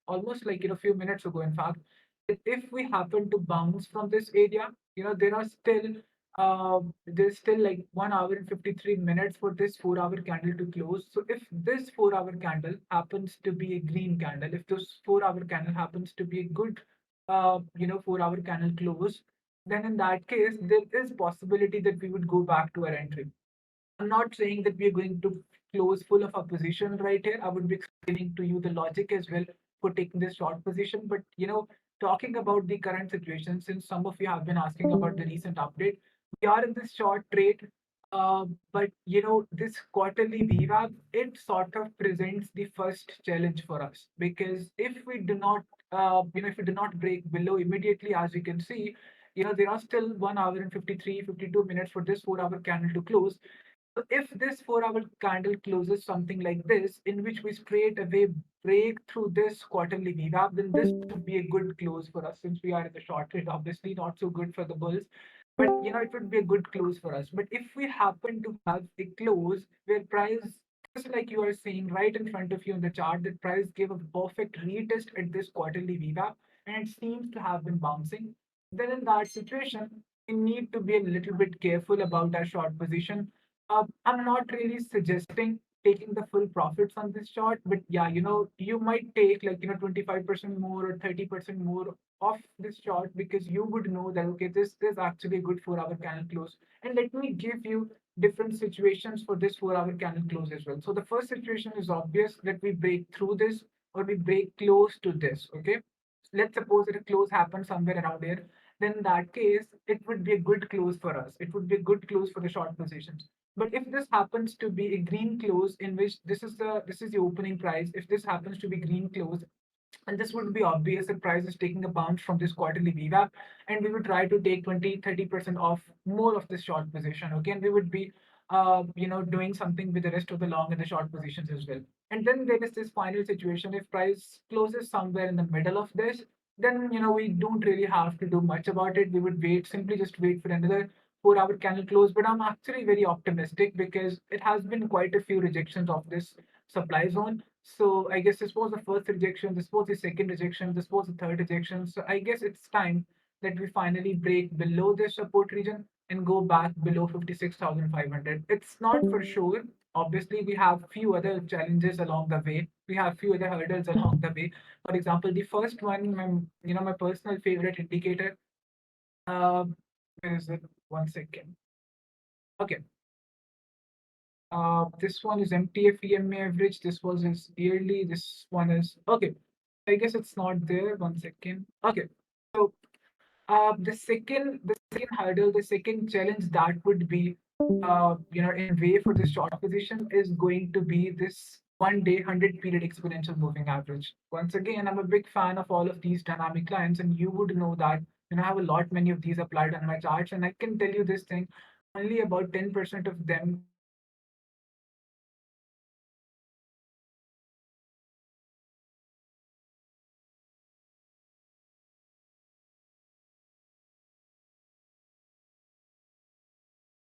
almost like a few minutes ago, in fact, that if we happen to bounce from this area, there are still there's still like 1 hour and 53 minutes for this 4 hour candle to close. So if this 4 hour candle happens to be a green candle, if this 4 hour candle happens to be a good 4 hour candle close, then in that case there is possibility that we would go back to our entry. I'm not saying that we are going to close full of our position right here. I would be explaining to you the logic as well for taking this short position. But talking about the current situation, since some of you have been asking about the recent update, we are in this short trade. But this quarterly VWAP, it sort of presents the first challenge for us, because if we do not, if we do not break below immediately, as you can see, there are still 1 hour and 53, 52 minutes for this 4 hour candle to close. So if this 4 hour candle closes something like this, in which we straight away break through this quarterly VWAP, then this would be a good close for us, since we are in the short trade. Obviously, not so good for the bulls, but it would be a good close for us. But if we happen to have a close where price, just like you are seeing right in front of you in the chart, that price gave a perfect retest at this quarterly VWAP, and it seems to have been bouncing, then in that situation, we need to be a little bit careful about our short position. I'm not really suggesting taking the full profits on this chart, but yeah, you might take like 25% more or 30% more off this chart, because you would know that okay, this is actually a good 4 hour candle close. And let me give you different situations for this 4 hour candle close as well. So the first situation is obvious, that we break through this or we break close to this. Okay, let's suppose that a close happens somewhere around here. Then in that case, it would be a good close for us. It would be a good close for the short positions. But if this happens to be a green close, in which this is the opening price, if this happens to be green close, and this would be obvious that price is taking a bounce from this quarterly VWAP, and we would try to take 20-30% off more of this short position. Okay, and we would be doing something with the rest of the long and the short positions as well. And then there is this final situation: if price closes somewhere in the middle of this, then we don't really have to do much about it. We would wait, simply just wait for another 4 hour candle close. But I'm actually very optimistic, because it has been quite a few rejections of this supply zone. So I guess this was the first rejection, this was the second rejection, this was the third rejection. So I guess it's time that we finally break below this support region and go back below 56,500. It's not for sure. Obviously, we have few other challenges along the way. We have few other hurdles along the way. For example, the first one, my personal favorite indicator. Uh, where is it? 1 second. Okay. This one is MTF EMA average. This was his yearly. This one is okay. I guess it's not there. 1 second. Okay. So the second hurdle, the second challenge that would be in way for this short position is going to be this 1 day 100 period exponential moving average. Once again, I'm a big fan of all of these dynamic lines, and you would know that I have a lot many of these applied on my charts, and I can tell you this thing: only about 10% of them can actually execute perfectly. Most of them are not able to execute perfectly. And the reason for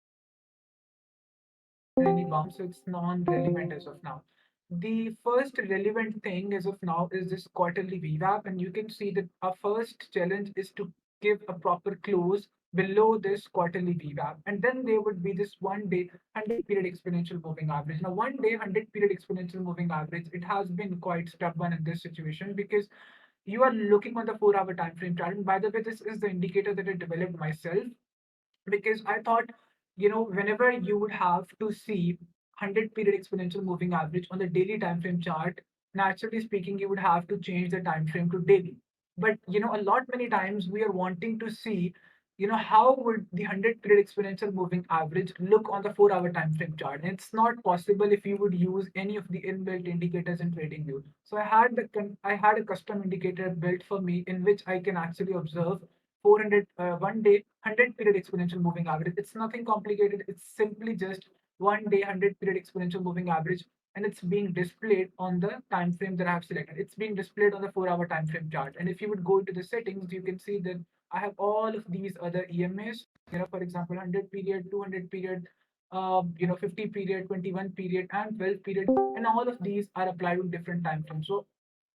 this is because any bounce, so it's non-relevant as of now. The first relevant thing as of now is this quarterly VWAP, and you can see that our first challenge is to give a proper close below this quarterly VWAP, and then there would be this 1 day 100 period exponential moving average. Now, 1 day 100 period exponential moving average, it has been quite stubborn in this situation, because you are looking on the 4 hour time frame chart. And by the way, this is the indicator that I developed myself, because I thought, whenever you would have to see 100 period exponential moving average on the daily time frame chart, naturally speaking, you would have to change the time frame to daily. But a lot many times we are wanting to see, how would the 100 period exponential moving average look on the 4 hour time frame chart. And it's not possible if you would use any of the inbuilt indicators in TradingView. So I had a custom indicator built for me, in which I can actually observe 400 1 day 100 period exponential moving average. It's nothing complicated. It's simply just 1 day 100 period exponential moving average, and it's being displayed on the time frame that I have selected. It's being displayed on the 4 hour time frame chart. And if you would go to the settings, you can see that I have all of these other EMAs. For example, 100 period, 200 period, 50 period, 21 period, and 12 period, and all of these are applied with different time frames. So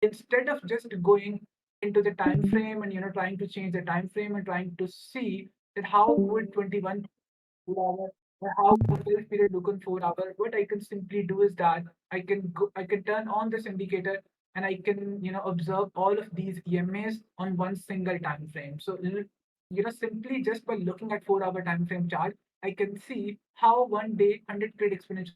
instead of just going into the time frame and trying to change the time frame and trying to see that how would 21 4 hour or how the fill period look in 4 hour, what I can simply do is that I can turn on this indicator and I can observe all of these EMAs on one single time frame. So simply just by looking at 4 hour time frame chart, I can see how one day 100 period exponential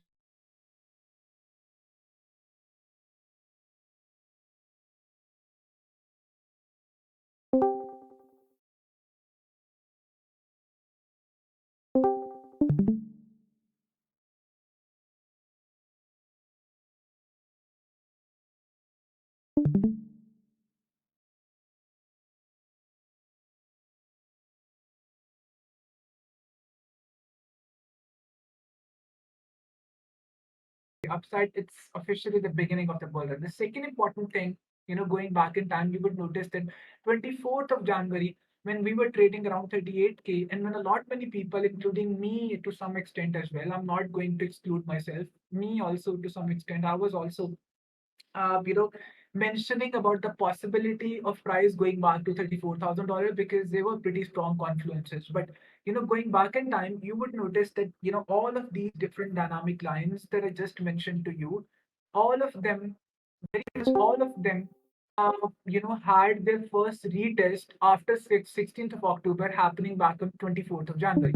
upside, it's officially the beginning of the bull run. The second important thing, going back in time, you would notice that 24th of January, when we were trading around 38K, and when a lot many people, including me to some extent as well, I'm not going to exclude myself, me also to some extent, I was also uh, you know, mentioning about the possibility of price going back to $34,000 because they were pretty strong confluences. But going back in time, you would notice that all of these different dynamic lines that I just mentioned to you, all of them, very much all of them, had their first retest after 16th of October, happening back on 24th of January.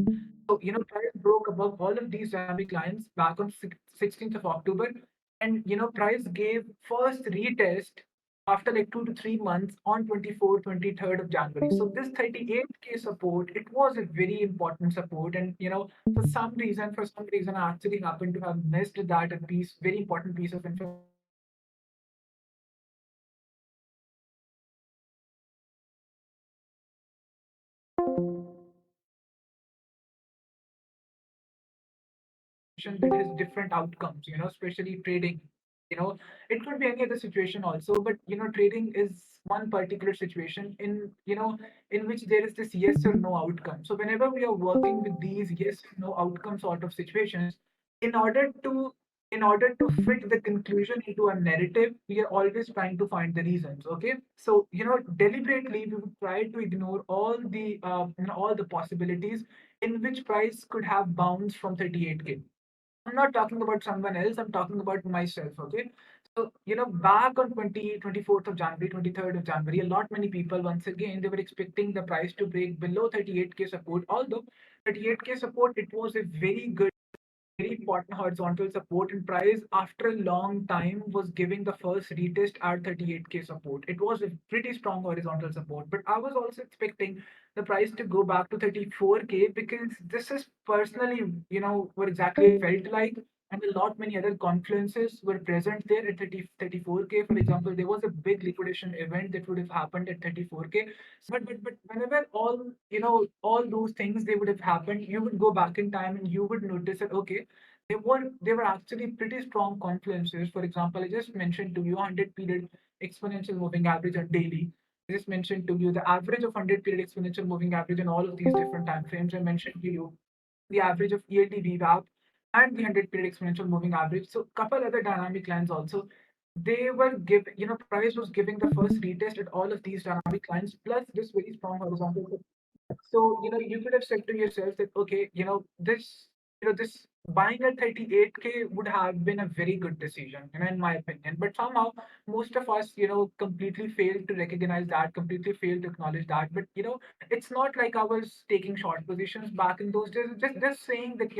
So, price broke above all of these dynamic lines back on 16th of October, and price gave first retest after like 2 to 3 months on 24th, 23rd of January. So this 38K support, it was a very important support, and for some reason, I actually happened to have missed that a piece, very important piece of information that has different outcomes, especially trading. It could be any other situation also, but trading is one particular situation in which there is this yes or no outcome. So whenever we are working with these yes or no outcome sort of situations, in order to in order to fit the conclusion into a narrative, we are always trying to find the reasons. Okay, so deliberately we would try to ignore all the possibilities in which price could have bounced from 38K. I'm not talking about someone else. I'm talking about myself. Okay. So, back on 24th of January, 23rd of January, a lot many people, once again, they were expecting the price to break below 38K support. Although 38K support, it was a very important horizontal support, and price after a long time was giving the first retest at 38K support. It was a pretty strong horizontal support, but I was also expecting the price to go back to 34K because this is personally, what exactly it felt like. And a lot many other confluences were present there at 34K. For example, there was a big liquidation event that would have happened at 34K. But whenever all those things they would have happened, you would go back in time and you would notice that okay, they were actually pretty strong confluences. For example, I just mentioned to you 100 period exponential moving average on daily. I just mentioned to you the average of 100 period exponential moving average in all of these different time frames. I mentioned to you the average of ELT VWAP and the 100 period exponential moving average. So couple other dynamic lines also. They were giving, price was giving the first retest at all of these dynamic lines, plus this very strong horizontal. So, you could have said to yourself that, okay, this buying at 38K would have been a very good decision, in my opinion. But somehow, most of us, completely failed to recognize that, completely failed to acknowledge that. But, it's not like I was taking short positions back in those days. Just saying that,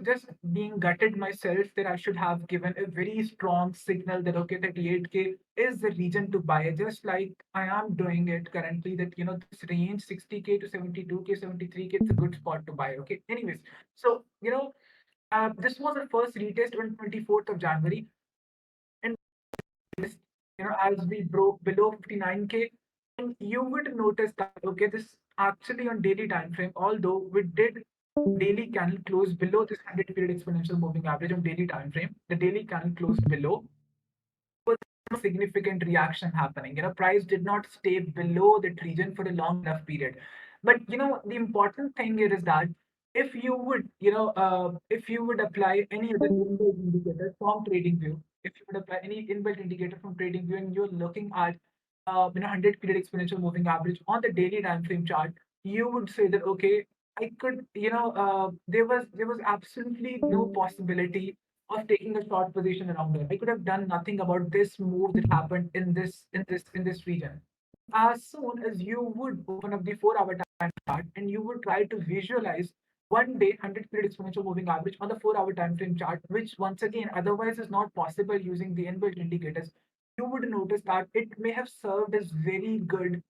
just being gutted myself that I should have given a very strong signal that okay, 38K is the region to buy, just like I am doing it currently. That this range 60K to 72K, 73K, it's a good spot to buy. Okay. Anyways, so this was the first retest on 24th of January, and this, as we broke below 59K, and you would notice that okay, this actually on daily time frame, although we did daily candle close below this 100 period exponential moving average on daily time frame, the daily candle closed below, was no significant reaction happening. Price did not stay below that region for a long enough period. But the important thing here is that if you would apply any other indicator from trading view, if you would apply any inbuilt indicator from trading view and you're looking at 100 period exponential moving average on the daily time frame chart, you would say that okay, I could, there was absolutely no possibility of taking a short position around it. I could have done nothing about this move that happened in this region. As soon as you would open up the 4 hour time chart and you would try to visualize 1 day 100 period exponential moving average on the 4 hour time frame chart, which once again otherwise is not possible using the inbuilt indicators, you would notice that it may have served as very good.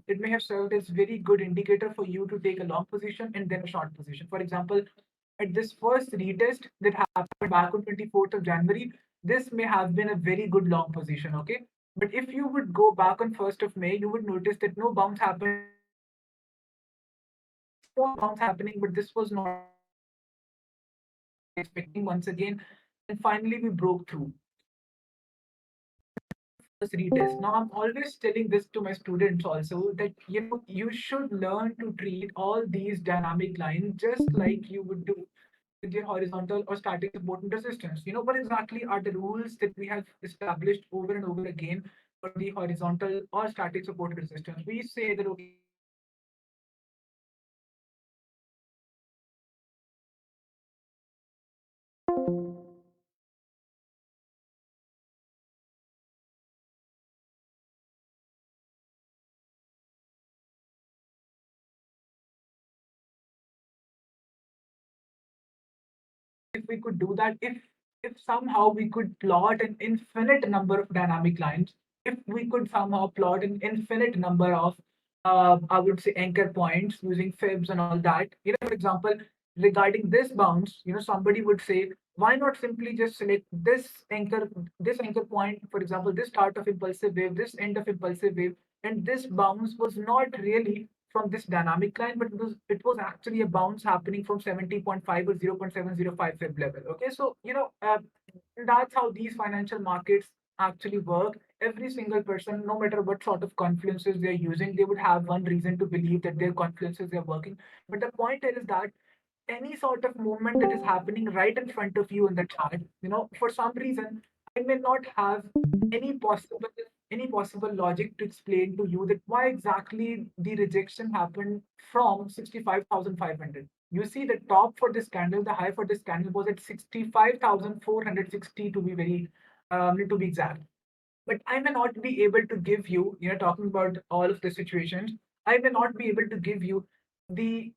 It may have served as very good indicator for you to take a long position and then a short position. For example, at this first retest that happened back on 24th of January, this may have been a very good long position. Okay, but if you would go back on 1st of May, you would notice that no bounce happened. Small bounce happening, but this was not expecting once again. And finally, we broke through this retest. Now, I'm always telling this to my students also that you should learn to treat all these dynamic lines just like you would do with your horizontal or static support and resistance. What exactly are the rules that we have established over and over again for the horizontal or static support and resistance? We say that okay, if we could do that, if somehow we could plot an infinite number of dynamic lines, if we could somehow plot an infinite number of I would say anchor points using fibs and all that. For example, regarding this bounce, somebody would say, why not simply just select this anchor point, for example, this start of impulsive wave, this end of impulsive wave, and this bounce was not really from this dynamic line, but it was actually a bounce happening from 70.5 or 0.705 fib level. Okay, so that's how these financial markets actually work. Every single person, no matter what sort of confluences they're using, they would have one reason to believe that their confluences are working. But the point here is that any sort of movement that is happening right in front of you in the chart, for some reason, I may not have any possible any possible logic to explain to you that why exactly the rejection happened from 65,500. You see, the top for this candle, the high for this candle was at 65,460 to be to be exact. But I may not be able to give you, talking about all of the situations, I may not be able to give you the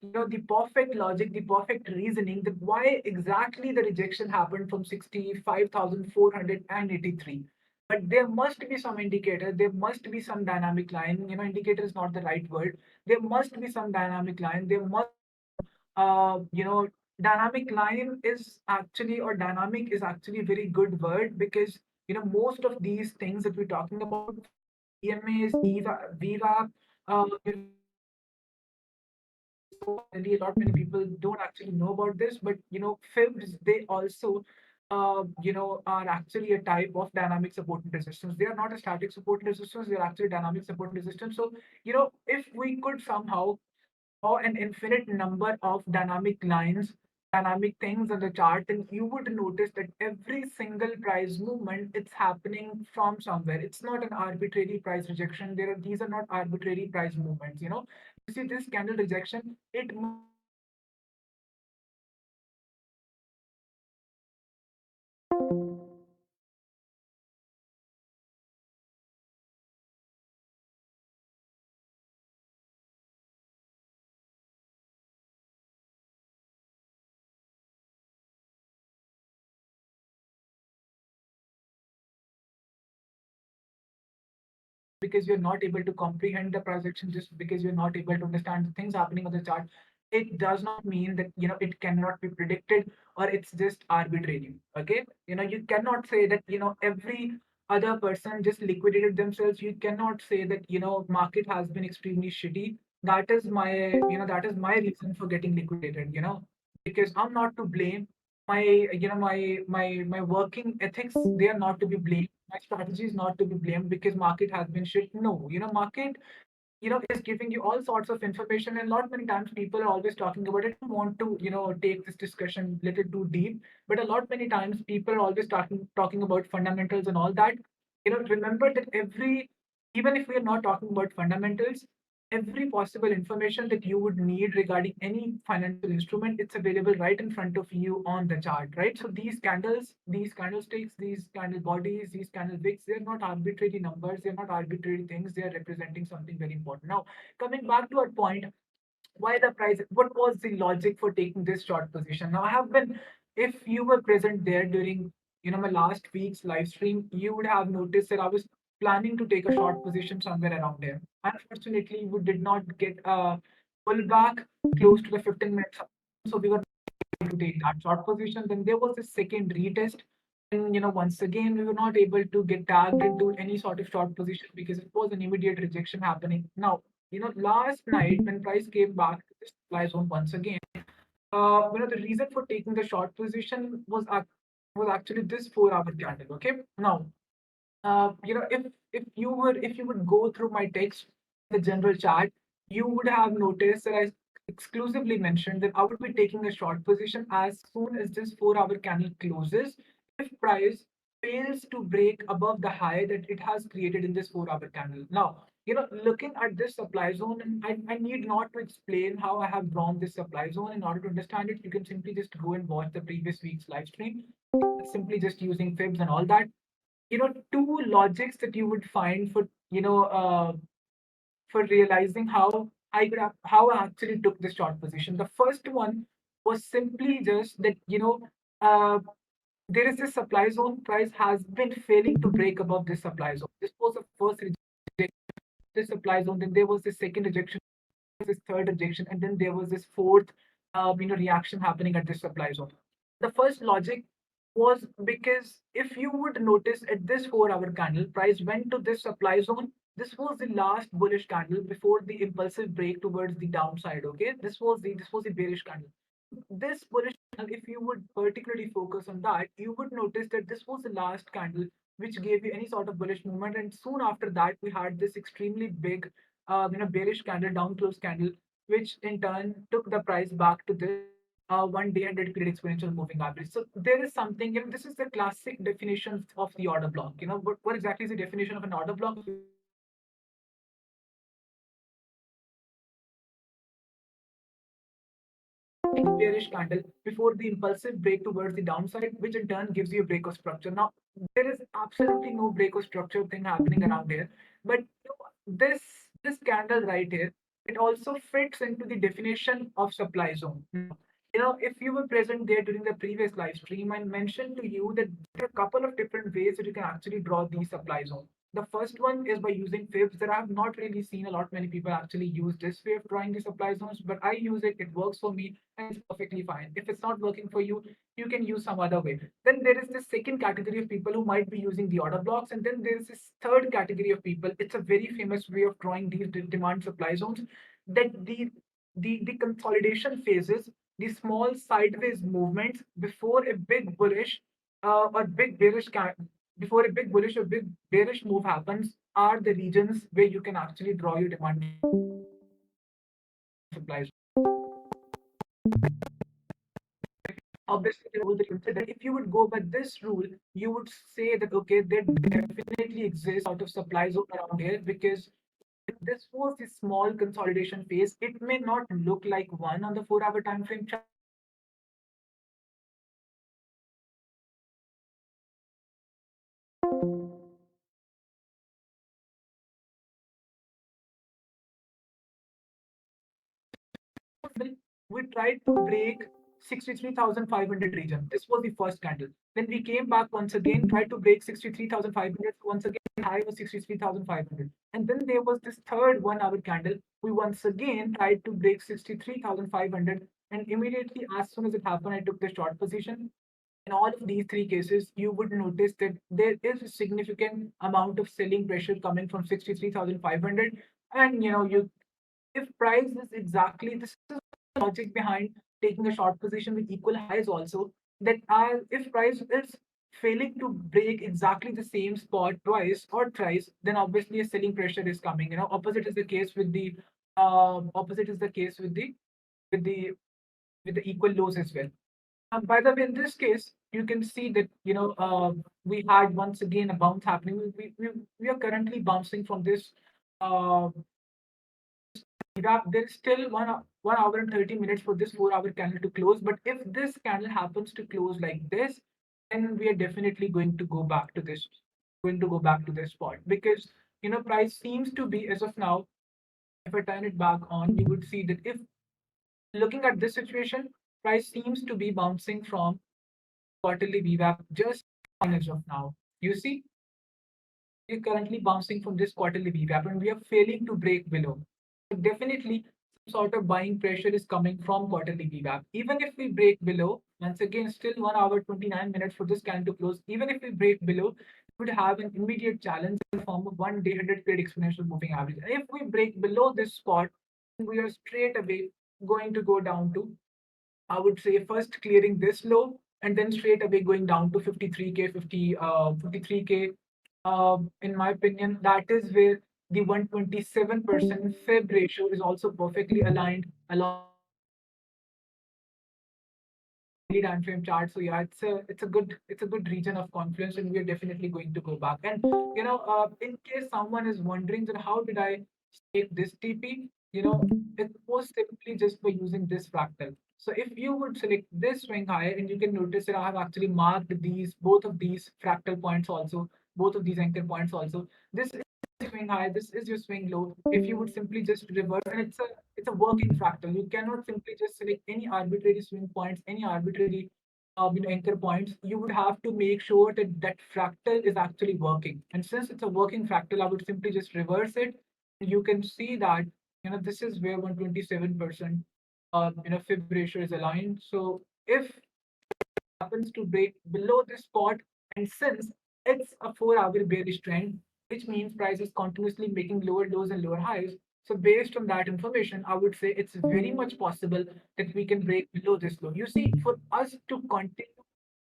perfect logic, the perfect reasoning that why exactly the rejection happened from 65,483. But there must be some indicator, there must be some dynamic line. Indicator is not the right word. There must be some dynamic line. There must dynamic line is actually, or dynamic is actually a very good word, because most of these things that we're talking about, EMAs, Viva, so really a lot many people don't actually know about this, but fibs, they also are actually a type of dynamic support and resistance. They are not a static support and resistance, they're actually dynamic support and resistance. So if we could somehow or an infinite number of dynamic lines, dynamic things on the chart, then you would notice that every single price movement, it's happening from somewhere. It's not an arbitrary price rejection. These are not arbitrary price movements. You see this candle rejection, it because you're not able to comprehend the projection, just because you're not able to understand the things happening on the chart, it does not mean that it cannot be predicted or it's just arbitrary. Okay, you cannot say that every other person just liquidated themselves. You cannot say that market has been extremely shitty. That is my reason for getting liquidated. Because I'm not to blame. My working ethics, they are not to be blamed. My strategy is not to be blamed because market has been shit. No, market is giving you all sorts of information. And a lot many times people are always talking about it. I don't want to, take this discussion little too deep, but a lot many times people are always talking about fundamentals and all that. Remember that even if we are not talking about fundamentals, every possible information that you would need regarding any financial instrument, it's available right in front of you on the chart, right? So these candles, these candlesticks, these candle bodies, these candle wicks, they're not arbitrary numbers, they're not arbitrary things, they are representing something very important. Now, coming back to our point, why the price, what was the logic for taking this short position? Now, I have been, if you were present there during my last week's live stream, you would have noticed that I was planning to take a short position somewhere around there. Unfortunately, we did not get a pullback close to the 15 minutes, so we were able to take that short position. Then there was a second retest, and once again we were not able to get tagged into any sort of short position because it was an immediate rejection happening. Now, last night when price came back to this supply zone once again, the reason for taking the short position was actually this 4 hour candle. Okay, now, if you would go through my text, the general chart, you would have noticed that I exclusively mentioned that I would be taking a short position as soon as this 4 hour candle closes. If price fails to break above the high that it has created in this 4 hour candle. Now, looking at this supply zone, and I need not to explain how I have drawn this supply zone. In order to understand it, you can simply just go and watch the previous week's live stream. Simply just using fibs and all that. Two logics that you would find for realizing how I actually took this short position. The first one was simply just that uh, there is this supply zone. Price has been failing to break above this supply zone. This was the first rejection, this supply zone. Then there was the second rejection, this third rejection, and then there was this fourth reaction happening at this supply zone. The first logic was because if you would notice at this 4 hour candle, price went to this supply zone. This was the last bullish candle before the impulsive break towards the downside. Okay, this was the bearish candle. This bullish candle, if you would particularly focus on that, you would notice that this was the last candle which gave you any sort of bullish movement, and soon after that we had this extremely big, bearish candle, down close candle, which in turn took the price back to this 1 day 100 period exponential moving average. So there is something, this is the classic definition of the order block. What exactly is the definition of an order block? Bearish candle before the impulsive break towards the downside, which in turn gives you a break of structure. Now, there is absolutely no break of structure thing happening around here, but this candle right here, it also fits into the definition of supply zone. If you were present there during the previous live stream, I mentioned to you that there are a couple of different ways that you can actually draw the supply zone. The first one is by using fibs. That I have not really seen a lot many people actually use this way of drawing the supply zones, but I use it. It works for me, and it's perfectly fine. If it's not working for you, you can use some other way. Then there is this second category of people who might be using the order blocks, and then there is this third category of people. It's a very famous way of drawing these demand supply zones. That the consolidation phases, the small sideways movements before a big bullish or big bearish before a big bullish or big bearish move happens, are the regions where you can actually draw your demand supplies. Obviously, the rule that you consider, if you would go by this rule, you would say that okay, there definitely exists out of supply zone around here, because if this was the small consolidation phase, it may not look like one on the 4 hour time frame chart. We tried to break 63,500 region. This was the first candle. Then we came back once again, tried to break 63,500. Once again, high was 63,500. And then there was this third 1 hour candle. We once again tried to break 63,500. And immediately, as soon as it happened, I took the short position. In all of these three cases, you would notice that there is a significant amount of selling pressure coming from 63,500. And you if price is exactly, this is the logic behind taking a short position with equal highs also, that if price is failing to break exactly the same spot twice or thrice, then obviously a selling pressure is coming. Opposite is the case with the opposite is the case with the with the equal lows as well. By the way, in this case, you can see that we had once again a bounce happening. We are currently bouncing from this uh, gap. There's still 1 hour and 30 minutes for this 4 hour candle to close. But if this candle happens to close like this, then we are definitely going to go back to this spot because price seems to be as of now. If I turn it back on, you would see that if looking at this situation, price seems to be bouncing from quarterly VWAP just as of now. You see, we're currently bouncing from this quarterly VWAP and we are failing to break below. So definitely some sort of buying pressure is coming from quarterly VWAP. Even if we break below, once again, still 1 hour 29 minutes for this candle to close. Even if we break below, we would have an immediate challenge in the form of 1 day 100 period exponential moving average. And if we break below this spot, we are straight away going to go down to, I would say, first clearing this low and then straight away going down to 53K, 53K. In my opinion, that is where the 127% Fib ratio is also perfectly aligned along daily time frame chart. So yeah, it's a good region of confluence, and we are definitely going to go back. And in case someone is wondering that how did I take this TP, it was simply just by using this fractal. So if you would select this swing high, and you can notice that I have actually marked these both of these fractal points also, both of these anchor points also. This swing high, this is your swing low. If you would simply just reverse, and it's a working fractal. You cannot simply just select any arbitrary swing points, any arbitrary anchor points. You would have to make sure that that fractal is actually working. And since it's a working fractal, I would simply just reverse it. You can see that this is where 127% Fib ratio is aligned. So if happens to break below this spot, and since it's a 4 hour bearish trend, which means price is continuously making lower lows and lower highs. So based on that information, I would say it's very much possible that we can break below this low. You see, for us to continue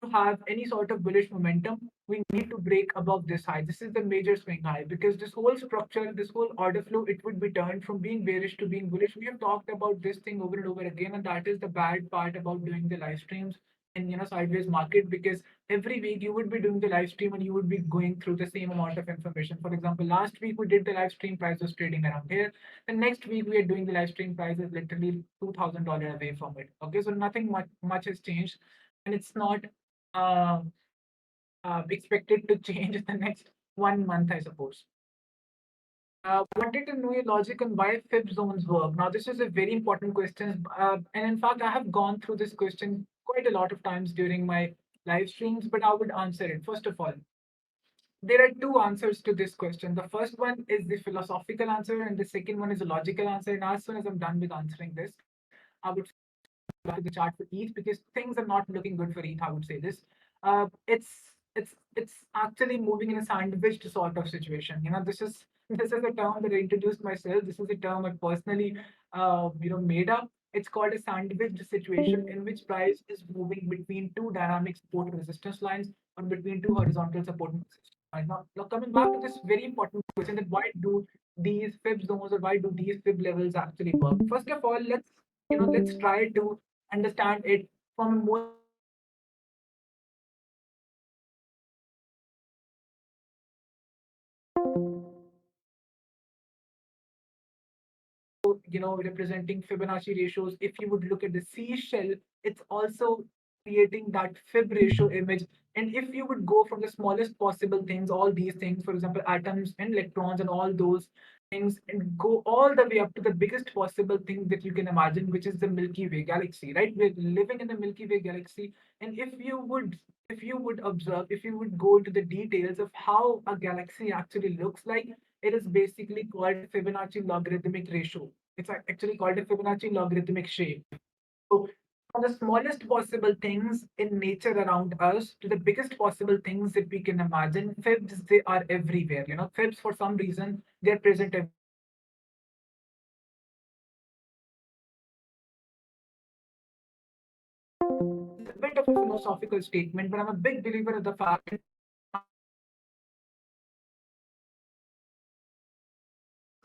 to have any sort of bullish momentum, we need to break above this high. This is the major swing high because this whole structure, this whole order flow, it would be turned from being bearish to being bullish. We have talked about this thing over and over again, and that is the bad part about doing the live streams in sideways market, because every week you would be doing the live stream and you would be going through the same amount of information. For example, last week we did the live stream, price was trading around here. The next week we are doing the live stream, price is literally $2,000 away from it. Okay, so nothing much has changed, and it's not uh, expected to change in the next 1 month, I suppose. Wanted to know your logic on why Fib zones work. Now, this is a very important question, and in fact, I have gone through this question quite a lot of times during my live streams, but I would answer it. First of all, there are two answers to this question. The first one is the philosophical answer, and the second one is a logical answer. And as soon as I'm done with answering this, I would to the chart for ETH because things are not looking good for ETH. I would say this. It's actually moving in a sandwiched sort of situation. This is a term that I introduced myself. This is a term I personally made up. It's called a sandwiched situation in which price is moving between two dynamic support and resistance lines or between two horizontal support and resistance lines. Now coming back to this very important question that why do these fib zones or why do these fib levels actually work? First of all, let's try to understand it from a more representing Fibonacci ratios. If you would look at the seashell, it's also creating that Fib ratio image. And if you would go from the smallest possible things, all these things, for example, atoms and electrons and all those things, and go all the way up to the biggest possible thing that you can imagine, which is the Milky Way galaxy, right? We're living in the Milky Way galaxy. And if you would observe, if you would go into the details of how a galaxy actually looks like, it is basically called Fibonacci logarithmic ratio. It's actually called a Fibonacci logarithmic shape. So, from the smallest possible things in nature around us to the biggest possible things that we can imagine, fibs, they are everywhere. Fibs, for some reason, they're present a bit of a philosophical statement, but I'm a big believer of the fact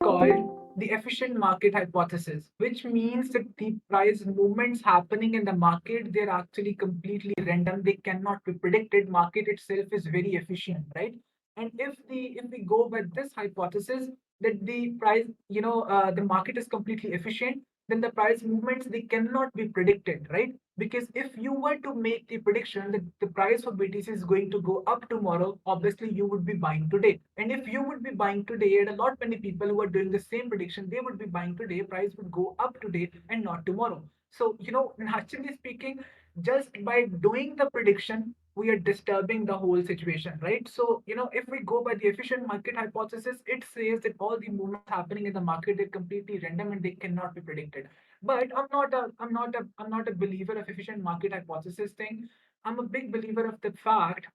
called the efficient market hypothesis, which means that the price movements happening in the market, they're actually completely random. They cannot be predicted. Market itself is very efficient, right? And if we go by this hypothesis that the price, the market is completely efficient, then the price movements they cannot be predicted, right? Because if you were to make the prediction that the price for BTC is going to go up tomorrow, obviously you would be buying today. And if you would be buying today, and a lot many people who are doing the same prediction, they would be buying today, price would go up today and not tomorrow. So, naturally speaking, just by doing the prediction, we are disturbing the whole situation, right? So, if we go by the efficient market hypothesis, it says that all the movements happening in the market, they're completely random and they cannot be predicted. But I'm not a believer of efficient market hypothesis thing. I'm a big believer of the fact,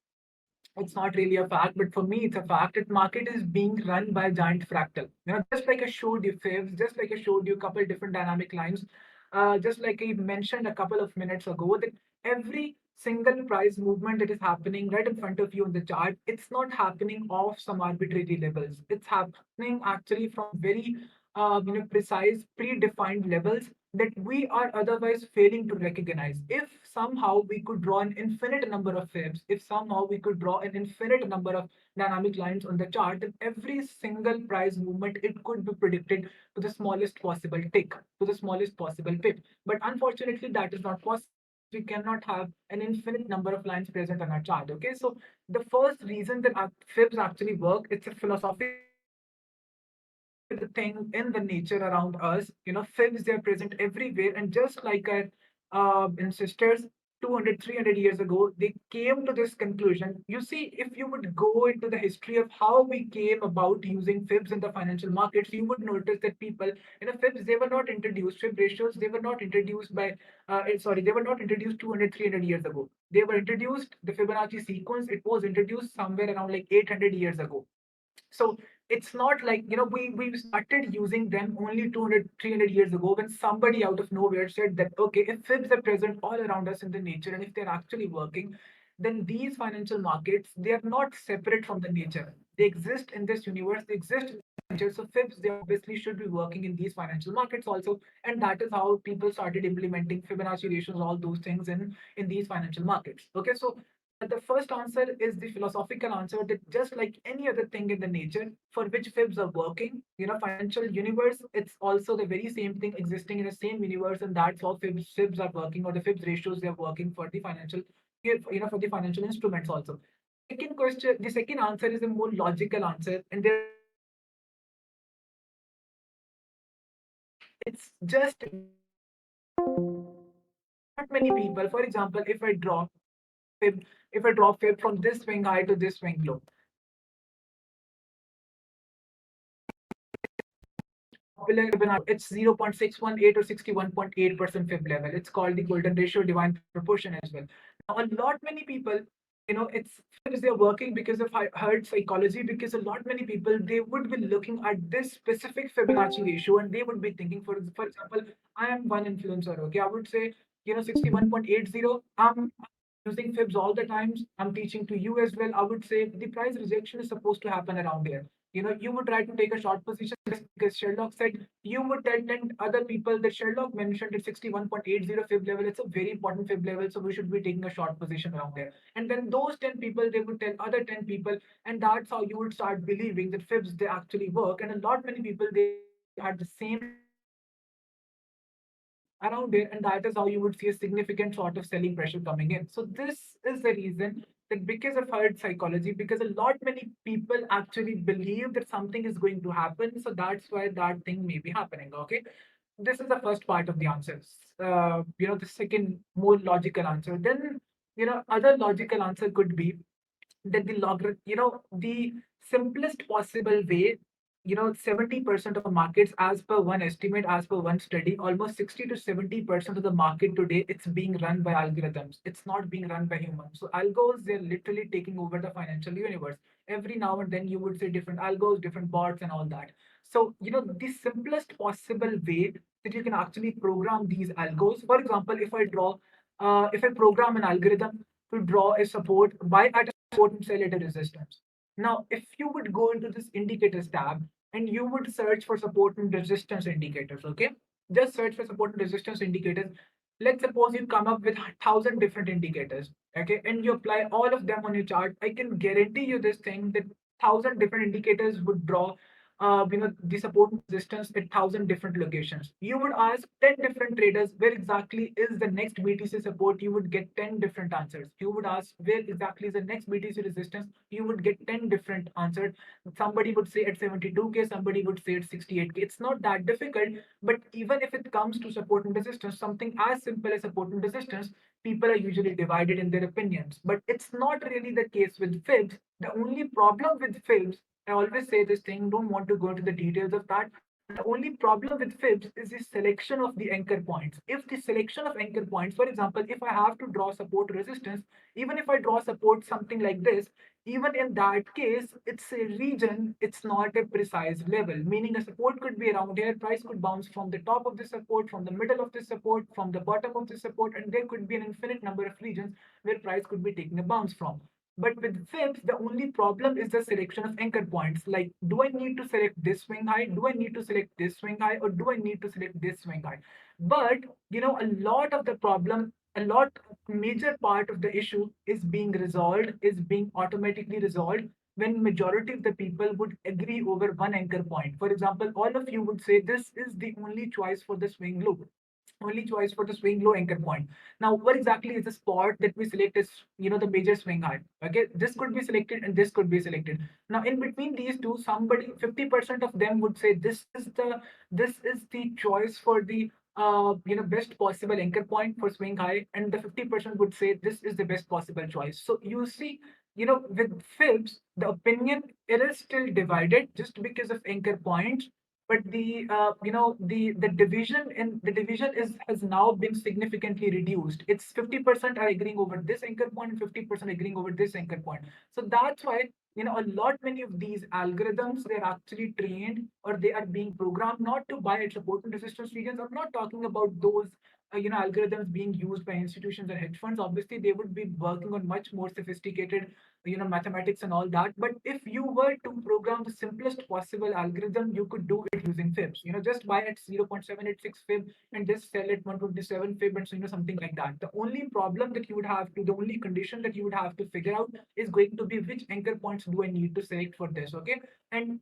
it's not really a fact, but for me, it's a fact that market is being run by a giant fractal. Just like I showed you fibs, just like I showed you a couple different dynamic lines, just like I mentioned a couple of minutes ago, that every single price movement that is happening right in front of you on the chart, it's not happening off some arbitrary levels. It's happening actually from very precise, predefined levels that we are otherwise failing to recognize. If somehow we could draw an infinite number of fibs, if somehow we could draw an infinite number of dynamic lines on the chart, then every single price movement it could be predicted to the smallest possible tick, to the smallest possible pip. But unfortunately, that is not possible. We cannot have an infinite number of lines present on our chart. Okay, so the first reason that fibs actually work, it's a philosophical thing in the nature around us. Fibs, they're present everywhere. And just like our ancestors 200, 300 years ago, they came to this conclusion. You see, if you would go into the history of how we came about using fibs in the financial markets, you would notice that people, fibs, they were not introduced, fib ratios, they were not introduced they were not introduced 200, 300 years ago. They were introduced, the Fibonacci sequence, it was introduced somewhere around like 800 years ago. So it's not like, we started using them only 200, 300 years ago when somebody out of nowhere said that, okay, if fibs are present all around us in the nature and if they're actually working, then these financial markets, they are not separate from the nature. They exist in this universe, they exist in nature. So fibs, they obviously should be working in these financial markets also. And that is how people started implementing Fibonacci ratios, all those things in these financial markets. Okay, so the first answer is the philosophical answer that just like any other thing in the nature for which fibs are working, financial universe, it's also the very same thing existing in the same universe, and that's how fibs are working, or the fibs ratios they're working for the financial, for the financial instruments also. Second question, the second answer is a more logical answer, and there it's just not many people. For example, fib, if I draw fib from this swing high to this swing low, popular it's 0.618 or 61.8% fib level. It's called the golden ratio divine proportion as well. Now, a lot many people, it's fibs they're working because of herd psychology, because a lot many people they would be looking at this specific Fibonacci ratio and they would be thinking, for example, I am one influencer, okay, I would say, 61.80, I'm using fibs all the times. I'm teaching to you as well. I would say the price rejection is supposed to happen around here. You would try to take a short position just because Sherlock said, you would tell 10 other people that Sherlock mentioned at 61.80 fib level. It's a very important fib level, so we should be taking a short position around there. And then those 10 people, they would tell other 10 people, and that's how you would start believing that fibs, they actually work. And a lot many people, they had the same around there, and that is how you would see a significant sort of selling pressure coming in. So this is the reason that because of herd psychology, because a lot many people actually believe that something is going to happen, so that's why that thing may be happening. Okay, this is the first part of the answers. The second more logical answer. Then other logical answer could be that the logarithm, the simplest possible way, 70% of the markets, as per one estimate, as per one study, almost 60 to 70% of the market today, it's being run by algorithms. It's not being run by humans. So algos, they're literally taking over the financial universe. Every now and then you would say different algos, different bots and all that. So, the simplest possible way that you can actually program these algos, for example, if I program an algorithm to draw a support, buy at a support and sell at a resistance. Now, if you would go into this indicators tab and you would search for support and resistance indicators, okay? Just search for support and resistance indicators. Let's suppose you come up with 1,000 different indicators, okay? And you apply all of them on your chart. I can guarantee you this thing that 1,000 different indicators would draw the support and resistance at 1,000 different locations. You would ask 10 different traders where exactly is the next BTC support. You would get 10 different answers. You would ask where exactly is the next BTC resistance. You would get 10 different answers. Somebody would say at 72K, somebody would say at 68K. It's not that difficult, but even if it comes to support and resistance, something as simple as support and resistance, people are usually divided in their opinions. But it's not really the case with fibs. The only problem with fibs, I always say this thing, don't want to go into the details of that. The only problem with fibs is the selection of the anchor points. If the selection of anchor points, for example, if I have to draw support resistance, even if I draw support something like this, even in that case, it's a region, it's not a precise level, meaning a support could be around here, price could bounce from the top of the support, from the middle of the support, from the bottom of the support, and there could be an infinite number of regions where price could be taking a bounce from. But with fibs, the only problem is the selection of anchor points. Like, do I need to select this swing high? Do I need to select this swing high? Or do I need to select this swing high? But, a lot of the problem, major part of the issue is being resolved, is being automatically resolved when majority of the people would agree over one anchor point. For example, all of you would say this is the only choice for the swing loop, only choice for the swing low anchor point. Now, what exactly is the spot that we select is, the major swing high. Okay, this could be selected and this could be selected. Now, in between these two, somebody 50% of them would say this is the choice for the best possible anchor point for swing high, and the 50% would say this is the best possible choice. So you see, with fibs, the opinion, it is still divided just because of anchor points, but the division is has now been significantly reduced. It's 50% are agreeing over this anchor point and 50% agreeing over this anchor point. So that's why a lot many of these algorithms, they're actually trained or they are being programmed not to buy at support and resistance regions. I'm not talking about those algorithms being used by institutions or hedge funds. Obviously, they would be working on much more sophisticated mathematics and all that. But if you were to program the simplest possible algorithm, you could do it using fibs. Just buy at 0.786 fib and just sell at 127 fib, and something like that. The only problem that you would have to, the only condition that you would have to figure out is going to be which anchor points do I need to select for this. Okay, and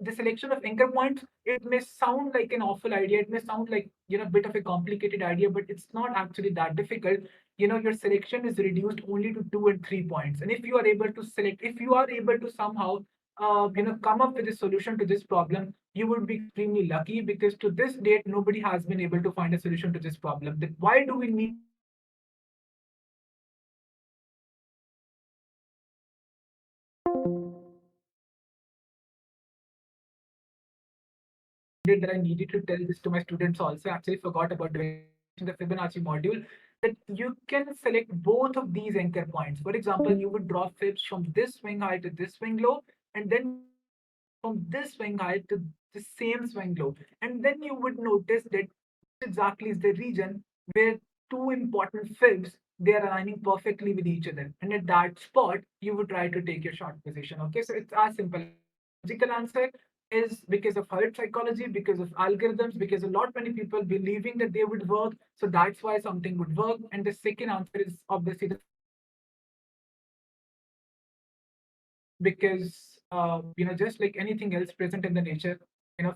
the selection of anchor points, it may sound like an awful idea, it may sound like a bit of a complicated idea, but it's not actually that difficult. Your selection is reduced only to 2 and 3 points, and if you are able to select, if you are able to somehow come up with a solution to this problem, you would be extremely lucky, because to this date nobody has been able to find a solution to this problem. That why do we need to select this anchor point and this anchor point and this anchor point and this anchor point? That I needed to tell this to my students also. Actually, forgot about doing it. I mentioned the Fibonacci module that you can select both of these anchor points. For example, you would draw fibs from this swing high to this swing low, and then you would draw fibs from this swing high to the same swing low. And then you would notice that this exactly is the region where two important fibs, they are aligning perfectly with each other. And at that spot, you would try to take your short position. Okay, so it's as simple as that. The logical answer is because of herd psychology, because of algorithms, because a lot many people believing that they would work. So that's why something would work. And the second answer is obviously the physical answer, because just like anything else present in the nature,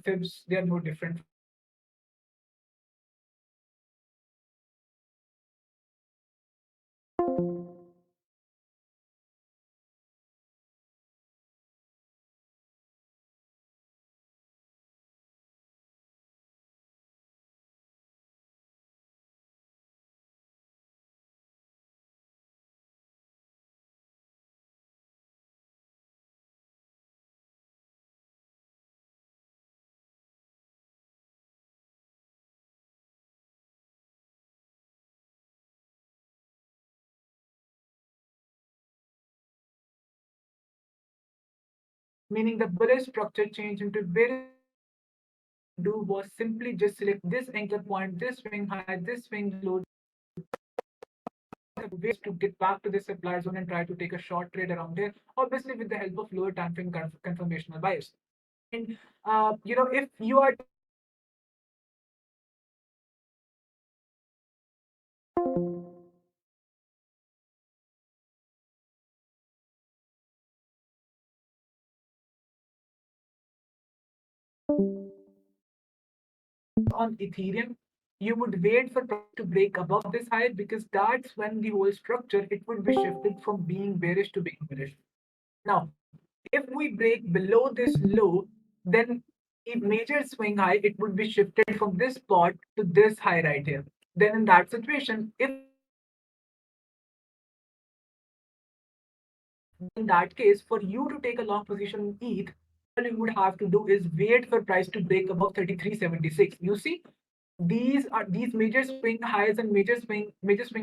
fibs, they are no different from that. Meaning the bullish structure changed into very simple. All you needed to do was simply just select this anchor point, this swing high, this swing low, ways to get back to the supply zone and try to take a short trade around there, obviously with the help of lower time frame confirmational bias. And if you are on Ethereum, you would wait for price to break above this high because that's when the whole structure it would be shifted from being bearish to being bullish. Now, if we break below this low, then a major swing high it would be shifted from this spot to this high right here. Then in that situation, if in that case, for you to take a long position in ETH, all you would have to do is wait for price to break above 33.76. You see, these major swing highs and major swing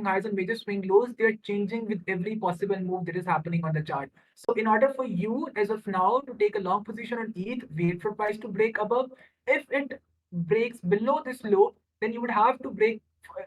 highs and major swing lows. They're changing with every possible move that is happening on the chart. So in order for you, as of now, to take a long position on ETH, wait for price to break above. If it breaks below this low, then you would have to break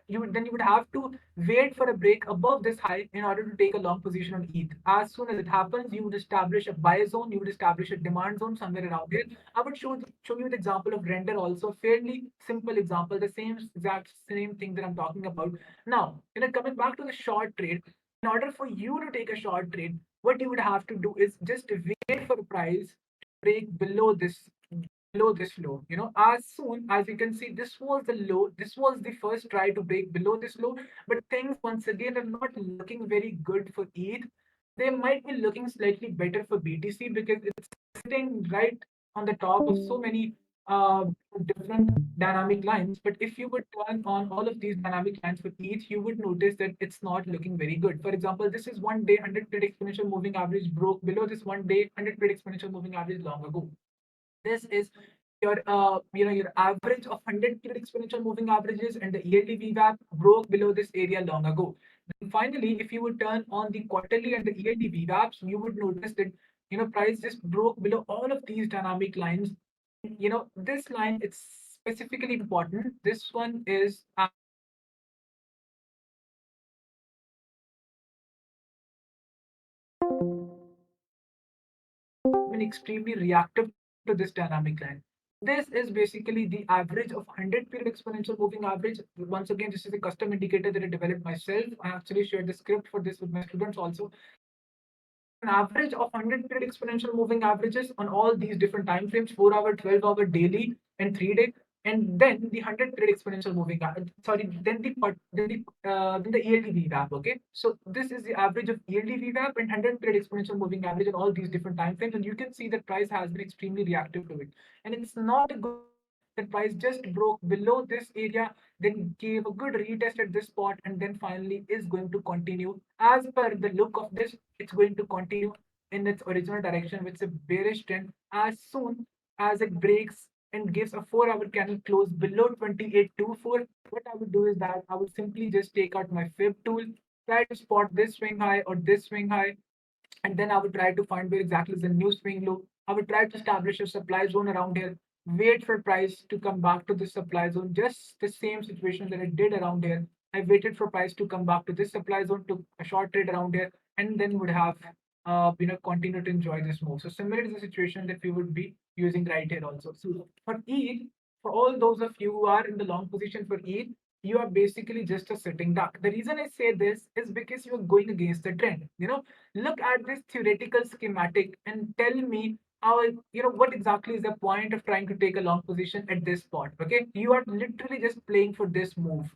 you would have to wait for a break above this high in order to take a long position on ETH. As soon as it happens, you would establish a buy zone, you would establish a demand zone somewhere around here. I would show you the example of render also, fairly simple example, the same thing that I'm talking about. Now, coming back to the short trade, in order for you to take a short trade, what you would have to do is just wait for the price to break below this low. As soon as you can see, this was the low. This was the first try to break below this low, but things once again are not looking very good for ETH. They might be looking slightly better for BTC because it's sitting right on the top of so many uh, different dynamic lines. But if you would turn on all of these dynamic lines for ETH, you would notice that it's not looking very good. For example, this is 1 day 100 period exponential moving average broke below this 1 day 100 period exponential moving average long ago. This is your average of 100 period exponential moving averages, and the yearly VWAP broke below this area long ago. Then finally, if you would turn on the quarterly and the yearly VWAPs, you would notice that price just broke below all of these dynamic lines. This line it's specifically important. This one is been extremely reactive to this dynamic line. This is basically the average of 100 period exponential moving average. Once again, this is a custom indicator that I developed myself. I actually shared the script for this with my students also. An average of 100 period exponential moving averages on all these different time frames, 4 hour, 12 hour, daily, and 3 day. And then the 100 period exponential moving sorry, then the yearly VWAP. Okay, so this is the average of yearly VWAP and 100 period exponential moving average on all these different time frames, and you can see that price has been extremely reactive to it, and it's not a good that price just broke below this area, then gave a good retest at this spot, and then finally is going to continue. As per the look of this, it's going to continue in its original direction, which is a bearish trend. As soon as it breaks and gives a 4 hour candle close below 28.24, what I would do is that I would simply just take out my fib tool, try to spot this swing high or this swing high, and then I would try to find where exactly is the new swing low. I would try to establish a supply zone around here, wait for price to come back to the supply zone, just the same situation that I did around here. I waited for price to come back to this supply zone, took a short trade around here, and then would have continue to enjoy this move. So similar to the situation that we would be using right here also. So for ETH, for all those of you who are in the long position for ETH, you are basically just a sitting duck. The reason I say this is because you are going against the trend. Look at this theoretical schematic and tell me how, what exactly is the point of trying to take a long position at this spot. Okay, you are literally just playing for this move.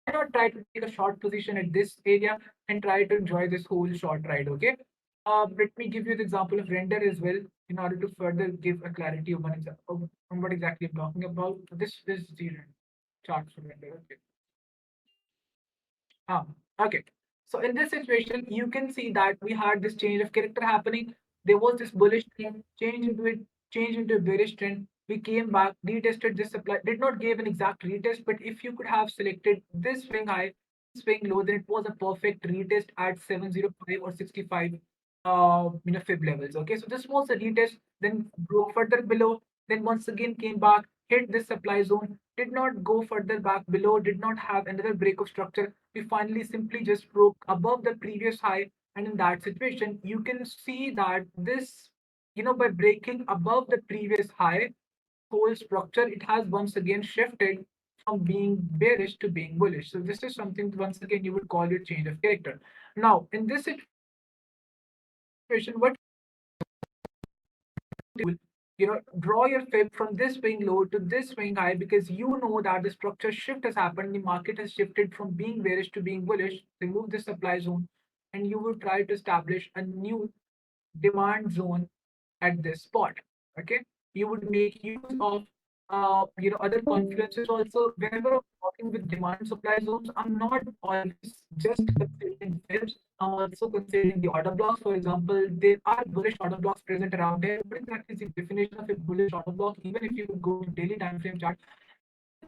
Why not try to take a short position at this area and try to enjoy this whole short ride? Okay, let me give you the example of render as well in order to further give a clarity of on what exactly I'm talking about. This is the chart for render. Okay. Ah, okay. So in this situation, you can see that we had this change of character happening. There was this bullish trend, change into a bearish trend. We came back, retested this supply, did not give an exact retest, but if you could have selected this swing high, swing low, then it was a perfect retest at 705 or 65 fib levels. Okay, so this was a retest, then broke further below, then once again came back, hit this supply zone, did not go further back below, did not have another break of structure. We finally simply just broke above the previous high. And in that situation, you can see that this, by breaking above the previous high, whole structure, it has once again shifted from being bearish to being bullish. So this is something once again you would call your change of character. Now, in this situation, what draw your fib from this swing low to this swing high, because you know that the structure shift has happened. The market has shifted from being bearish to being bullish. Remove the supply zone, and you will try to establish a new demand zone at this spot. Okay, you would make use of other confluences also. Whenever I'm working with demand supply zones, I'm not always just considering fibs. I'm also considering the order blocks. For example, there are bullish order blocks present around here. What exactly is the definition of a bullish order block? Even if you go in daily time frame chart,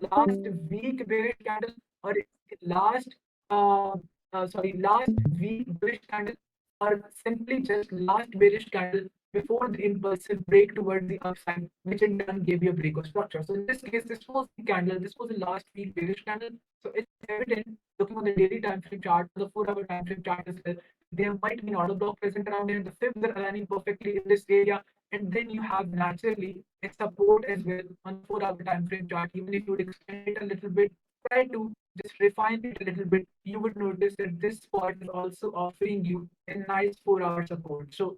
last week bearish candle, or last last week bullish candle, or simply just last bearish candle before the impulsive break towards the upside, which in turn gave you a break of structure. So in this case, this was the candle, this was the last week bearish candle. So it's evident, looking on the daily time frame chart, the 4 hour time frame chart as well, there might be an order block present around here. The fibs are aligning perfectly in this area, and then you have naturally a support as well on the 4 hour time frame chart. Even if you would extend it a little bit, try to just refine it a little bit, you would notice that this spot is also offering you a nice 4 hour support. So,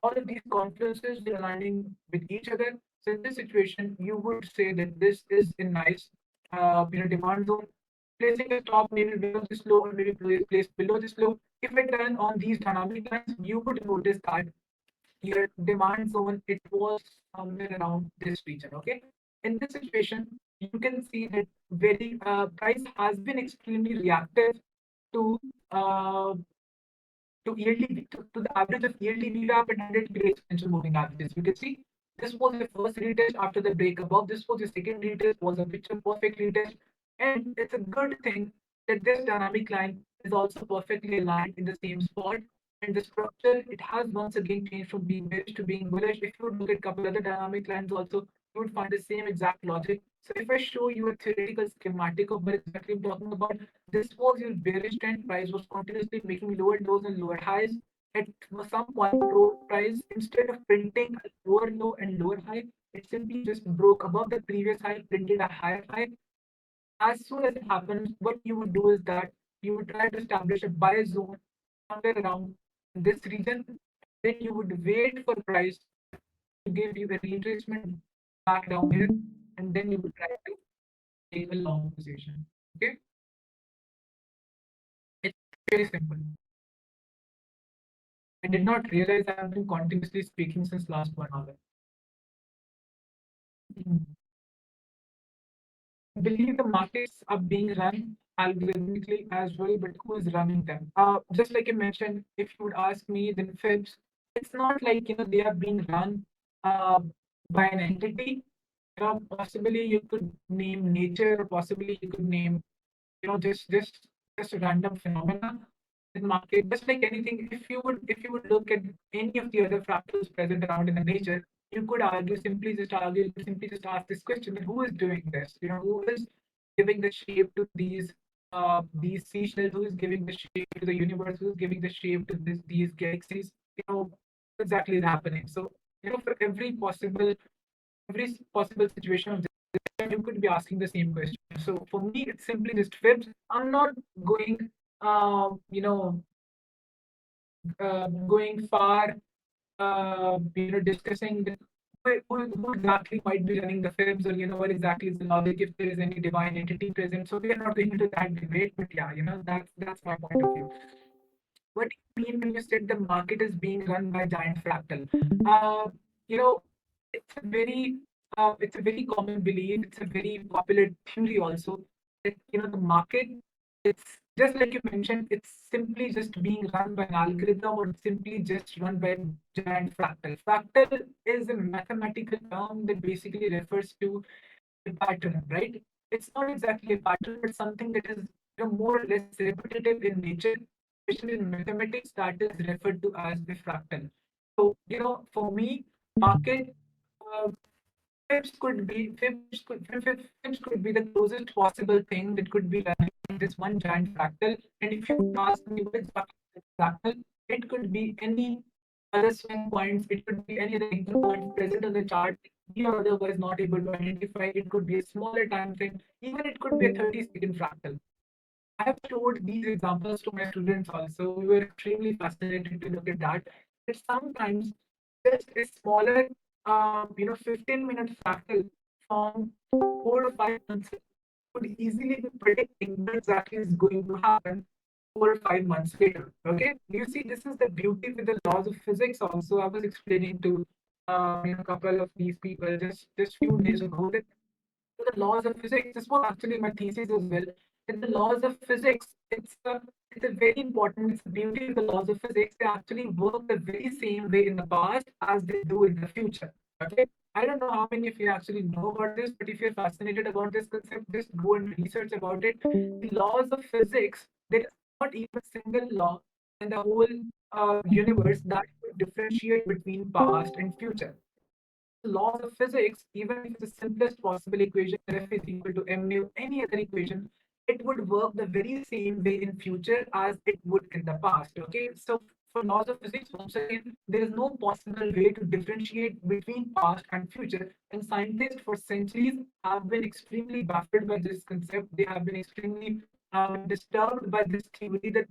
all of these confluences are aligning with each other. So in this situation, you would say that this is a nice demand zone. Placing a stop maybe below this low, or maybe place below this low. If I turn on these dynamic lines, you would notice that your demand zone, it was somewhere around this region. Okay, in this situation, you can see that very price has been extremely reactive to uh, to the average of yearly VWAP and 100 degree exponential moving averages. You can see this was the first retest after the break above. This was the second retest, was a picture perfect retest. And it's a good thing that this dynamic line is also perfectly aligned in the same spot. And the structure, it has once again changed from being bearish to being bullish. If you would look at a couple other dynamic lines also, you would find the same exact logic. So if I show you a theoretical schematic of what exactly I'm talking about, this was your bearish trend. Price was continuously making lower lows and lower highs. At some point, price, instead of printing a lower low and lower high, it simply just broke above the previous high, printed a higher high. As soon as it happens, what you would do is that you would try to establish a buy zone somewhere around this region. Then you would wait for price to give you a retracement back down here, and then you would try to take a long position. Okay, it's very simple. I did not realize I have been continuously speaking since last 1 hour. I believe the markets are being run algorithmically as well, but who is running them? Just like you mentioned, if you would ask me, then Fibs, it's not like they are being run uh, by an entity. Possibly you could name nature, or possibly you could name just a random phenomena in market. Just like anything, if you would look at any of the other fractals present around in the nature, you could argue, simply just ask this question: who is doing this? Who is giving the shape to these seashells? Who is giving the shape to the universe? Who is giving the shape to these galaxies? What exactly is happening? So for every possible situation of this, you could be asking the same question. So for me, it's simply just fibs. I'm not going, uh, you know, going far, discussing who exactly might be running the fibs, or what exactly is the logic, if there is any divine entity present. So we are not going into that debate, but yeah, that's my point of view. What do you mean when you said the market is being run by giant fractal? Uh, you know, it's a very common belief. It's a very popular theory also, that the market, it's just like you mentioned, it's simply just being run by an algorithm, or simply just run by a giant fractal. Fractal is a mathematical term that basically refers to a pattern, right? It's not exactly a pattern, but something that is more or less repetitive in nature, especially in mathematics, that is referred to as the fractal. So, for me, market, uh, Fibs could be the closest possible thing that could be running in this one giant fractal. And if you would ask me what exactly is fractal, it could be any other swing points, it could be any other anchor points present on the chart we are otherwise not able to identify. It could be a smaller time frame, even it could be a 30-second fractal. I have showed these examples to my students also. We were extremely fascinated to look at that. That sometimes just a smaller, 15-minute fractal from 4 or 5 months could easily be predicting what exactly is going to happen 4 or 5 months later. Okay, you see, this is the beauty with the laws of physics. Also, I was explaining to a couple of these people just few days ago that the laws of physics. This was actually my thesis as well. That the laws of physics, it's a very important. It's the beauty of the laws of physics. They actually work the very same way in the past as they do in the future. Okay. I don't know how many of you actually know about this, but if you're fascinated about this concept, just go and research about it. The laws of physics, there is not even a single law in the whole universe that could differentiate between past and future. Laws of physics, even if the simplest possible equation, F is equal to mu, any other equation, it would work the very same way in future as it would in the past. Okay, so for laws of physics, once again, there is no possible way to differentiate between past and future. And scientists for centuries have been extremely baffled by this concept. They have been extremely disturbed by this theory that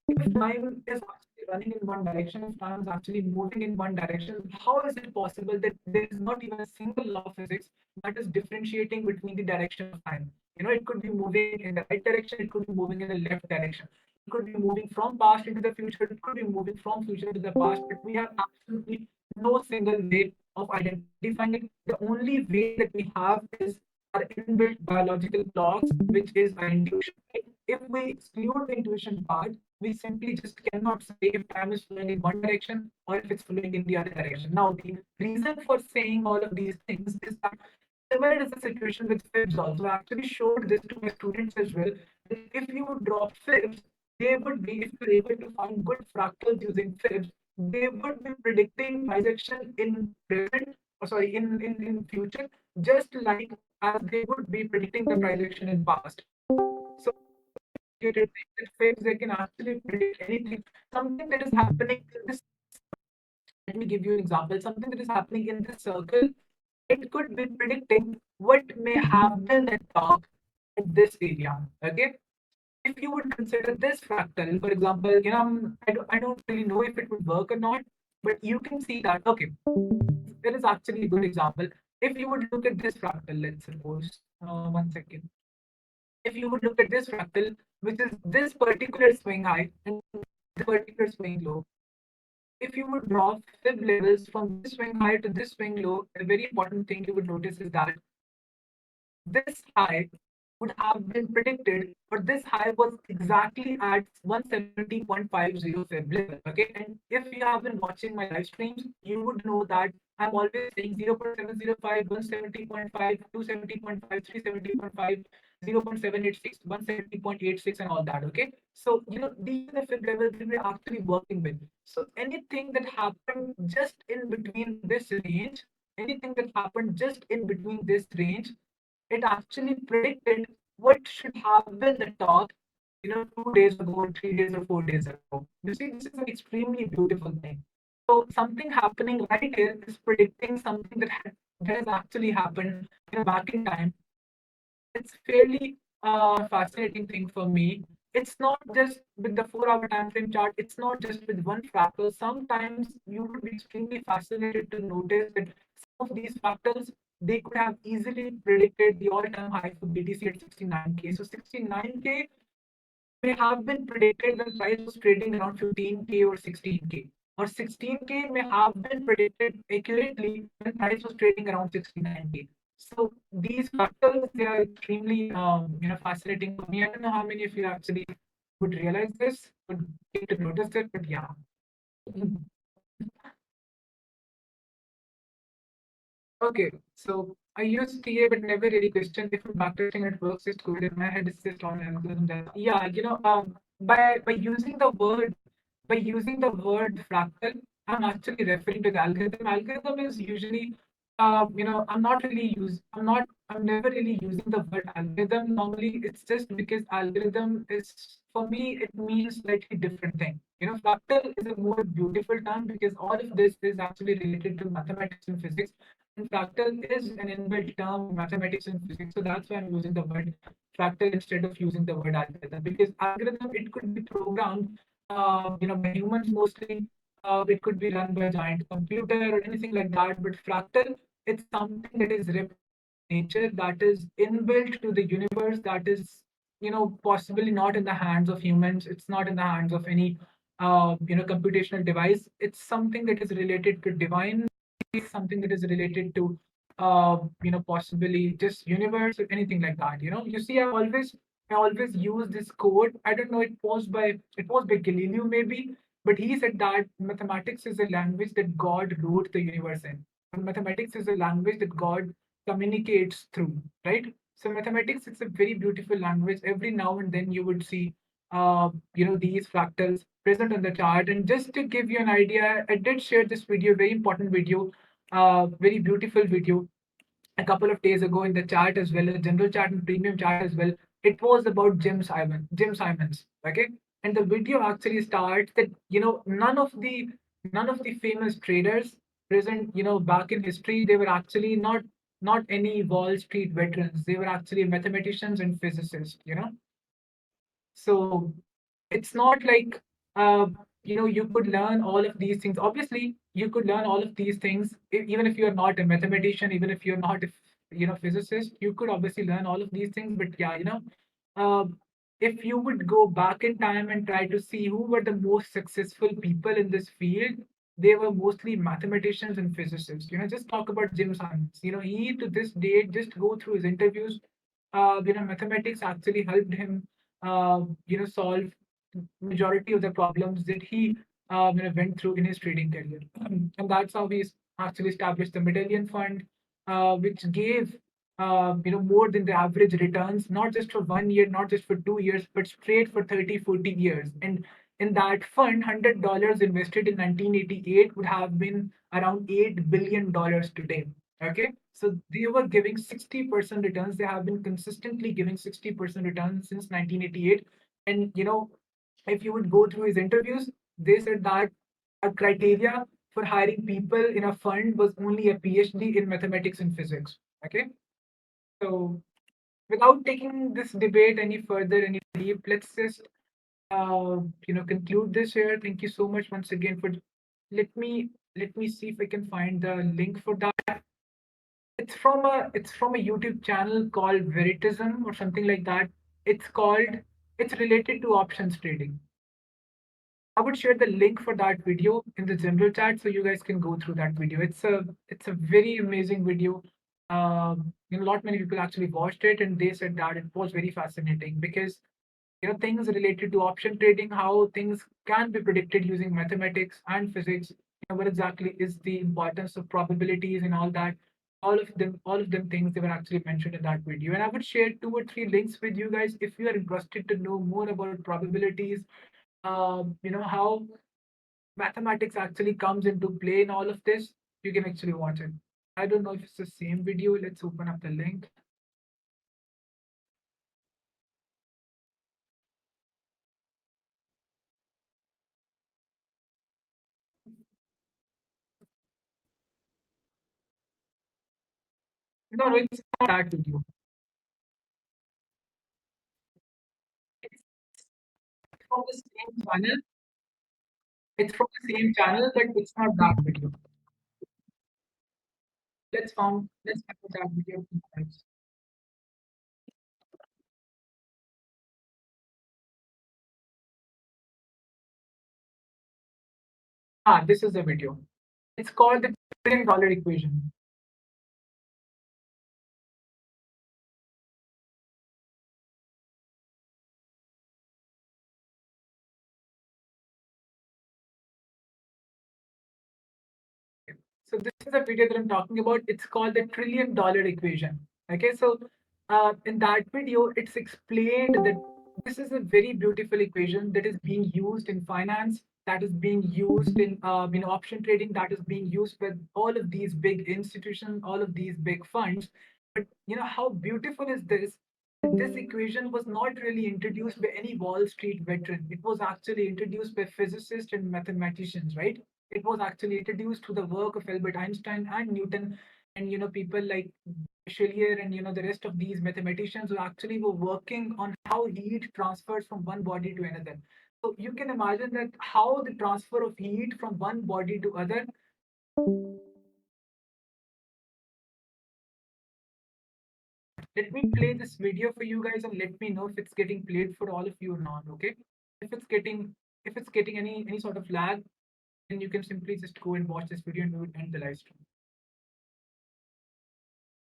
if time is actually running in one direction, if time is actually moving in one direction, how is it possible that there is not even a single law of physics that is differentiating between the direction of time? It could be moving in the right direction, it could be moving in the left direction. It could be moving from past into the future, it could be moving from future to the past, but we have absolutely no single way of identifying it. The only way that we have is our inbuilt biological clocks, which is our intuition. If we exclude the intuition part, we simply just cannot say if time is flowing in one direction or if it's flowing in the other direction. Now, the reason for saying all of these things is that similar is the situation with fibs also. I actually showed this to my students as well. If you would draw fibs, they would be, if you're able to find good fractals using fibs, they would be predicting bisection in present, or sorry, in future, just like as they would be predicting the bisection in past. So fibs, they can actually predict anything. Something that is happening in this, let me give you an example. Something that is happening in this circle, it could be predicting what may happen at top in this area. Okay. If you would consider this fractal, for example, I don't really know if it would work or not, but you can see that, okay, there is actually a good example. If you would look at this fractal, let's suppose, 1 second. If you would look at this fractal, which is this particular swing high and this particular swing low, if you would draw fib levels from this swing high to this swing low, a very important thing you would notice is that this high would have been predicted, but this high was exactly at 170.50 fib level. Okay, and if you have been watching my live streams, you would know that I'm always saying 0.705, 170.5, 270.5, 370.5, 0.786, 170.86, and all that. Okay, so these are the fib levels that we're actually working with. So anything that happened just in between this range, anything that happened just in between this range, it actually predicted what should have been the talk, 2 days ago, 3 days, or 4 days ago. You see, this is an extremely beautiful thing. So something happening right here is predicting something that has actually happened back in time. It's fairly fascinating thing for me. It's not just with the 4 hour time frame chart, it's not just with one fractal. Sometimes you would be extremely fascinated to notice that some of these fractals, they could have easily predicted the all-time high for BTC at 69K. So 69K may have been predicted when price was trading around 15K or 16K. Or 16K may have been predicted accurately when price was trading around 69K. So these factors, they are extremely fascinating for me. I don't know how many of you actually would realize this, would get to notice it, but yeah. Okay, so I use TA but never really questioned if backtesting it works. It's good. In my head, it's just on algorithm. Yeah, by using the word fractal, I'm actually referring to the algorithm. Algorithm is usually I'm never really using the word algorithm. Normally, it's just because algorithm is, for me, it means slightly different thing. Fractal is a more beautiful term because all of this is actually related to mathematics and physics. And fractal is an inbuilt term in mathematics and physics. So that's why I'm using the word fractal instead of using the word algorithm. Because algorithm, it could be programmed, by humans mostly. It could be run by a giant computer or anything like that. But fractal, it's something that is replicable in nature, that is inbuilt to the universe, that is, possibly not in the hands of humans. It's not in the hands of any, computational device. It's something that is related to divine, something that is related to, possibly just universe or anything like that. You see, I always use this quote. I don't know. It was by Galileo maybe, but he said that mathematics is a language that God wrote the universe in. And mathematics is a language that God communicates through, right? So mathematics, it's a very beautiful language. Every now and then you would see, these fractals present on the chart. And just to give you an idea, I did share this video, very important video, very beautiful video a couple of days ago in the chat as well, as general chat and premium chat as well. It was about Jim Simons. Okay. And the video actually starts that, none of the famous traders present, back in history, they were actually not any Wall Street veterans. They were actually mathematicians and physicists. So it's not like, uh, you could learn all of these things. Obviously, you could learn all of these things even if you're not a mathematician, even if you're not a physicist. You could obviously learn all of these things. But yeah, uh, if you would go back in time and try to see who were the most successful people in this field, they were mostly mathematicians and physicists. Just talk about Jim Simons. He to this day, just go through his interviews. Mathematics actually helped him, solve majority of the problems that he, went through in his trading career. And that's how he actually established the Medallion Fund, which gave, more than the average returns, not just for 1 year, not just for 2 years, but straight for 30, 40 years. And in that fund, $100 invested in 1988 would have been around $8 billion today. Okay, so they were giving 60% returns. They have been consistently giving 60% returns since 1988. And if you would go through his interviews, they said that a criteria for hiring people in a fund was only a PhD in mathematics and physics. Okay, so without taking this debate any further, any deep, let's just, conclude this here. Thank you so much once again for. Let me see if I can find the link for that. It's from a YouTube channel called Veritism or something like that. It's related to options trading. I would share the link for that video in the general chat so you guys can go through that video. It's a very amazing video. A lot many people actually watched it and they said that it was very fascinating because things related to option trading, how things can be predicted using mathematics and physics. What exactly is the importance of probabilities and all that. All of them things, they were actually mentioned in that video. And I would share 2 or 3 links with you guys if you are interested to know more about probabilities. How mathematics actually comes into play in all of this. You can actually watch it. I don't know if it's the same video. Let's open up the link. No, it's not that video. It's from the same channel. It's from the same channel, but it's not that video. Let's find that video. This is the video. It's called the $1 trillion equation. So this is a video that I'm talking about. It's called the $1 trillion equation. Okay, so in that video, it's explained that this is a very beautiful equation that is being used in finance that is being used in option trading, that is being used with all of these big institutions, all of these big funds. But how beautiful is this? This equation was not really introduced by any Wall Street veteran. It was actually introduced by physicists and mathematicians, right? It was actually introduced through the work of Albert Einstein and Newton, and people like Schiller and the rest of these mathematicians who actually were working on how heat transfers from one body to another. So you can imagine that how the transfer of heat from one body to other. Let me play this video for you guys and let me know if it's getting played for all of you or not. Okay? If it's getting any sort of lag, then you can simply just go and watch this video and we will end the live stream.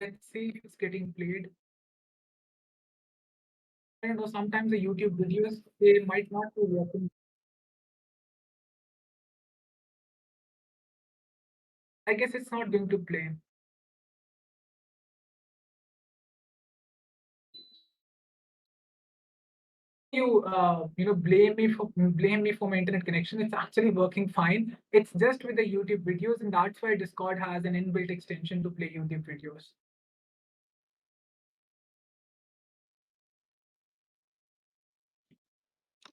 Let's see if it's getting played. I don't know. Sometimes the YouTube videos they might not be working. I guess it's not going to play. You blame me for my internet connection. It's actually working fine. It's just with the YouTube videos, and that's why Discord has an inbuilt extension to play YouTube videos.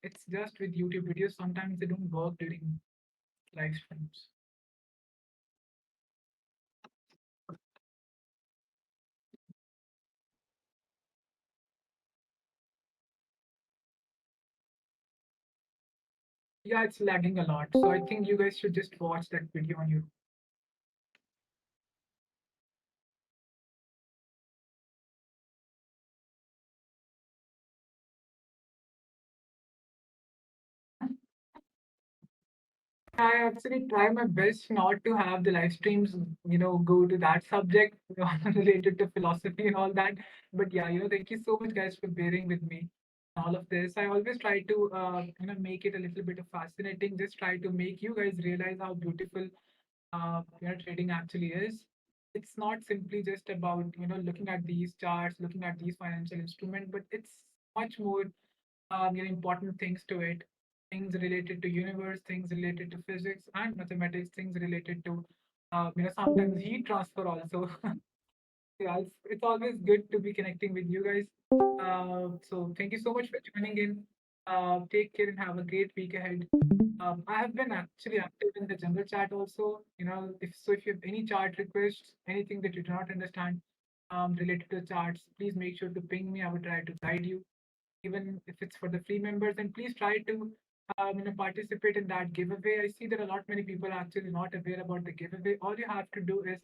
It's just with YouTube videos. Sometimes they don't work during live streams. Yeah, it's lagging a lot. So I think you guys should just watch that video on YouTube. I actually try my best not to have the live streams, go to that subject related to philosophy and all that. But yeah, thank you so much, guys, for bearing with me. All of this, I always try to, make it a little bit of fascinating. Just try to make you guys realize how beautiful, trading actually is. It's not simply just about, looking at these charts, looking at these financial instruments, but it's much more important things to it, things related to universe, things related to physics and mathematics, things related to sometimes heat transfer also. Yeah, it's always good to be connecting with you guys. So thank you so much for tuning in. Take care and have a great week ahead. I have been actually active in the general chat also. If you have any chart requests, anything that you do not understand related to charts, please make sure to ping me. I will try to guide you, even if it's for the free members. And please try to participate in that giveaway. I see that a lot many people are actually not aware about the giveaway. All you have to do is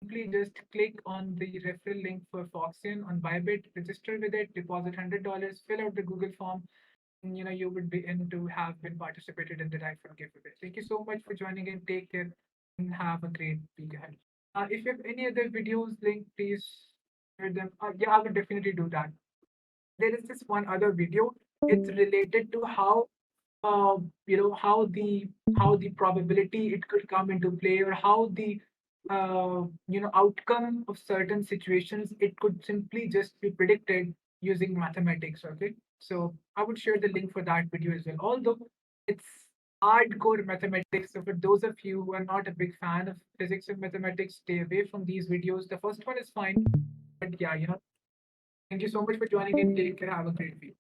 simply just click on the referral link for Foxian on Bybit, register with it, deposit $100, fill out the Google form, and you would be in to have been participated in the iPhone giveaway. Thank you so much for joining in. Take care and have a great week ahead. If you have any other videos link, please share them. Yeah, I would definitely do that. There is this one other video. It's related to how how the probability it could come into play, or how the outcome of certain situations it could simply just be predicted using mathematics. Okay, so I would share the link for that video as well. Although it's hardcore mathematics, so for those of you who are not a big fan of physics and mathematics, stay away from these videos. The first one is fine, but yeah, thank you so much for joining in. Take care. Have a great week.